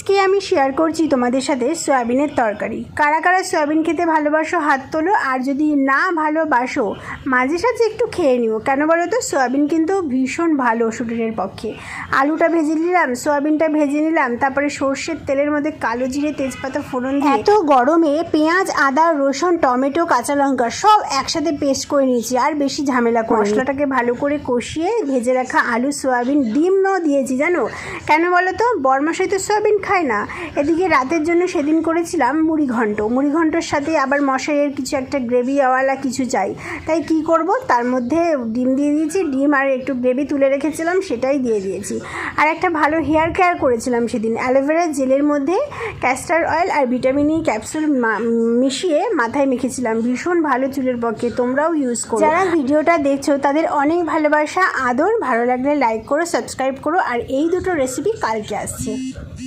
আজকে আমি শেয়ার করছি তোমাদের সাথে সয়াবিনের তরকারি। কারা কারা সয়াবিন খেতে ভালোবাসো হাত তোলো, আর যদি না ভালোবাসো মাঝে সাঝে একটু খেয়ে নিও। কেন বলো তো, সয়াবিন কিন্তু ভীষণ ভালো শরীরের পক্ষে। আলুটা ভেজে নিলাম, সয়াবিনটা ভেজে নিলাম, তারপরে সর্ষের তেলের মধ্যে কালো জিরে তেজপাতা ফোড়ন দিয়ে এত গরমে পেঁয়াজ আদা রসুন টমেটো কাঁচা লঙ্কা সব একসাথে পেস্ট করে নিয়েছি। আর বেশি ঝামেলা করে মশলাটাকে ভালো করে কষিয়ে ভেজে রাখা আলু সয়াবিন ডিমও দিয়েছি। জানো কেন বলো তো, বরমাসাই তো সয়াবিন খায় না। এদিকে রাতের জন্য সেদিন করেছিলাম মুড়ি ঘন্টর সাথে আবার মশাইয়ের কিছু একটা গ্রেভিওয়ালা কিছু চাই, তাই কি করব, তার মধ্যে ডিম দিয়ে দিয়েছি। ডিম আর একটু গ্রেভি তুলে রেখেছিলাম সেটাই দিয়ে দিয়েছি। আর একটা ভালো হেয়ার কেয়ার করেছিলাম সেদিন, অ্যালোভেরা জেলের মধ্যে ক্যাস্টার অয়েল আর ভিটামিন ই ক্যাপসুল মিশিয়ে মাথায় মেখেছিলাম। ভীষণ ভালো চুলের পক্ষে, তোমরাও ইউজ করো। যারা ভিডিওটা দেখছো তাদের অনেক ভালোবাসা আদর, ভালো লাগলে লাইক করো, সাবস্ক্রাইব করো। আর এই দুটো রেসিপি কালকে আসছে।